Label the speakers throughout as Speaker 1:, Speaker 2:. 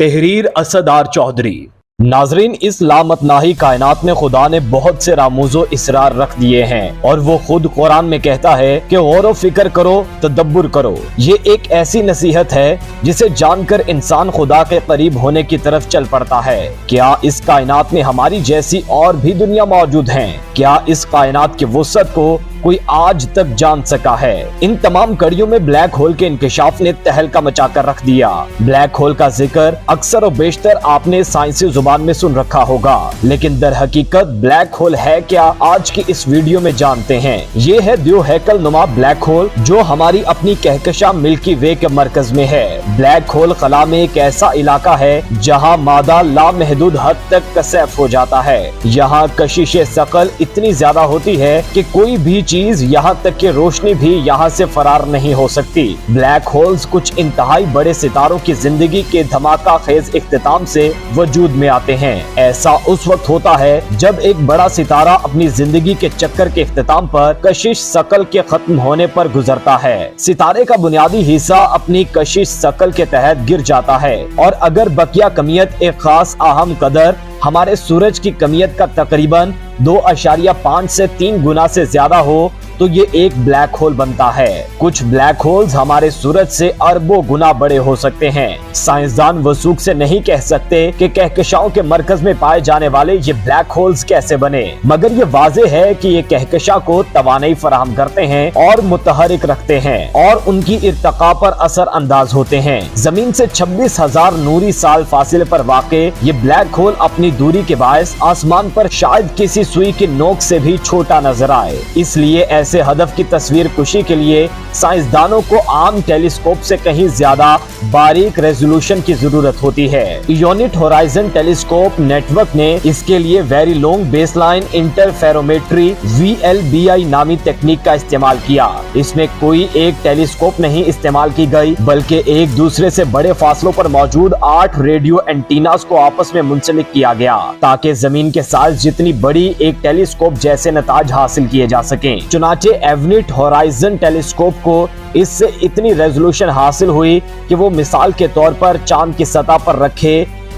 Speaker 1: तहरीर असदार चौधरी। नाजरीन, इस लामतनाही कायनात में खुदा ने बहुत से रामूजो इसरार रख दिए हैं और वो खुद कुरान में कहता है कि गौर फिक्र करो, तदब्बुर करो। ये एक ऐसी नसीहत है जिसे जानकर इंसान खुदा के करीब होने की तरफ चल पड़ता है। क्या इस कायनात में हमारी जैसी और भी दुनिया मौजूद हैं? क्या इस कायनात की वुसअत को कोई आज तक जान सका है? इन तमाम कड़ियों में ब्लैक होल के इंकशाफ ने तहलका मचाकर रख दिया। ब्लैक होल का जिक्र अक्सर और बेशतर आपने साइंसी जुबान में सुन रखा होगा, लेकिन दर हकीकत ब्लैक होल है क्या, आज की इस वीडियो में जानते हैं। ये है द्योहैकल नुमा ब्लैक होल जो हमारी अपनी कहकशा मिल्की वे के मरकज में है। ब्लैक होल खला में एक ऐसा इलाका है जहाँ मादा लामहदूद हद तक कसैफ हो जाता है। यहाँ कशिश सकल इतनी ज्यादा होती है कि कोई भी चीज, यहाँ तक कि रोशनी भी यहाँ से फरार नहीं हो सकती। ब्लैक होल्स कुछ इंतहाई बड़े सितारों की जिंदगी के धमाका खेज इख्तिताम से वजूद में आते हैं। ऐसा उस वक्त होता है जब एक बड़ा सितारा अपनी जिंदगी के चक्कर के इख्तिताम पर कशिश सकल के खत्म होने पर गुजरता है। सितारे का बुनियादी हिस्सा अपनी कशिश सकल के तहत गिर जाता है और अगर बकिया कमियत एक खास अहम कदर हमारे सूरज की कमियत का तकरीबन 2.5 से 3 गुना से ज्यादा हो तो ये एक ब्लैक होल बनता है। कुछ ब्लैक होल्स हमारे सूरज से अरबों गुना बड़े हो सकते हैं। साइंसदान वसूख से नहीं कह सकते कि कहकशाओं के मरकज में पाए जाने वाले ये ब्लैक होल्स कैसे बने, मगर ये वाज़ेह है कि ये कहकशा को तवानाई फराहम करते हैं और मुतहरिक रखते हैं और उनकी इर्तका पर असर अंदाज होते हैं। जमीन से 26,000 नूरी साल फासिले पर वाक़े ये ब्लैक होल अपनी दूरी के बायस आसमान पर शायद किसी सुई की नोक से भी छोटा नजर आए। इसलिए ऐसे हदफ की तस्वीर कुशी के लिए साइंसदानों को आम टेलीस्कोप से कहीं ज्यादा बारीक रेजोल्यूशन की जरूरत होती है। यूनिट होराइजन टेलीस्कोप नेटवर्क ने इसके लिए very long baseline interferometry VLBI नामी तकनीक का इस्तेमाल किया। इसमें कोई एक टेलीस्कोप नहीं इस्तेमाल की गई, बल्कि एक दूसरे से बड़े फासलों पर मौजूद 8 रेडियो एंटीनास को आपस में मुंसलिक किया गया ताकि जमीन के साइज जितनी बड़ी एक टेलीस्कोप जैसे नताज हासिल किए जा सकें। चुनाचे एवनिट होराइजन टेलीस्कोप को इससे इतनी रेजोल्यूशन हासिल हुई कि वो मिसाल के तौर पर चांद की सतह पर रखे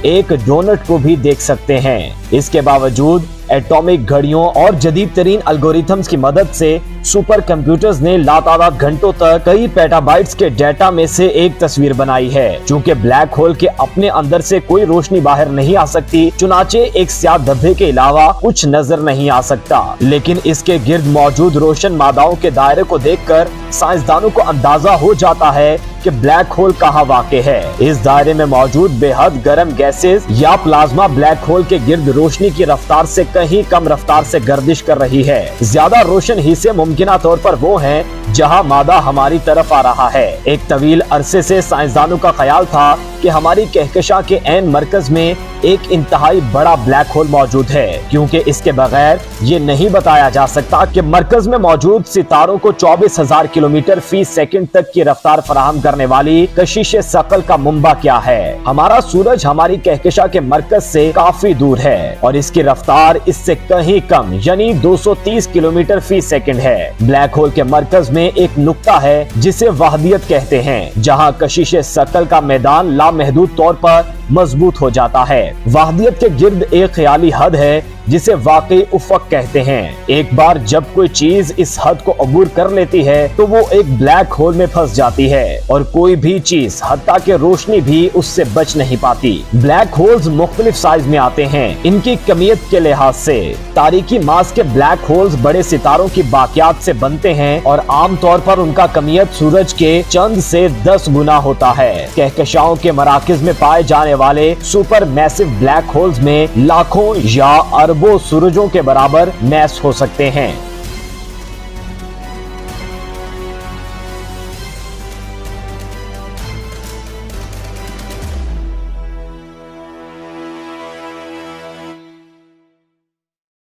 Speaker 1: एक डोनट को भी देख सकते हैं। इसके बावजूद एटॉमिक घड़ियों और जदीद तरीन एल्गोरिथम्स की मदद से सुपर कंप्यूटर्स ने लातादाद घंटों तक कई पेटाबाइट्स के डेटा में से एक तस्वीर बनाई है। चूंकि ब्लैक होल के अपने अंदर से कोई रोशनी बाहर नहीं आ सकती, चुनाचे एक स्याह धब्बे के अलावा कुछ नजर नहीं आ सकता, लेकिन इसके गिर्द मौजूद रोशन मादाओं के दायरे को देखकर साइंसदानों को अंदाजा हो जाता है कि ब्लैक होल कहाँ वाक़ है। इस दायरे में मौजूद बेहद गर्म गैसेस या प्लाज्मा ब्लैक होल के गिर्द रोशनी की रफ्तार से कहीं कम रफ्तार से गर्दिश कर रही है। ज्यादा रोशन हिस्से मुमकिना तौर पर वो हैं जहां मादा हमारी तरफ आ रहा है। एक तवील अरसे से साइंसदानों का ख्याल था कि हमारी कहकशा के ऐन मरकज में एक इंतहाई बड़ा ब्लैक होल मौजूद है, क्योंकि इसके बगैर ये नहीं बताया जा सकता कि मरकज में मौजूद सितारों को 24,000 किलोमीटर फी सेकंड तक की रफ्तार फराहम करने वाली कशिश सकल का मुंबा क्या है। हमारा सूरज हमारी कहकशा के मरकज से काफी दूर है और इसकी रफ्तार इससे कहीं कम यानी 230 किलोमीटर फी सेकंड है। ब्लैक होल के मरकज में एक नुक्ता है जिसे वहदियत कहते हैं, जहां कशिश सकल का मैदान लामहदूद तौर पर मजबूत हो जाता है। वहदियत के गिर्द एक ख्याली हद है जिसे वाकई उफ़क़ कहते हैं। एक बार जब कोई चीज इस हद को अबूर कर लेती है तो वो एक ब्लैक होल में फंस जाती है और कोई भी चीज हत्ता के रोशनी भी उससे बच नहीं पाती। ब्लैक होल्स मुख्तलिफ साइज में आते हैं इनकी कमियत के लिहाज से। तारीकी मास के ब्लैक होल्स बड़े सितारों की बाकियात से बनते हैं और आम तौर पर उनका कमियत सूरज के चंद से 10 गुना होता है। कहकशाओं के मराकिज में पाए जाने वाले सुपर मैसिव ब्लैक होल्स में लाखों या अरबों सूरजों के बराबर मैस हो सकते हैं।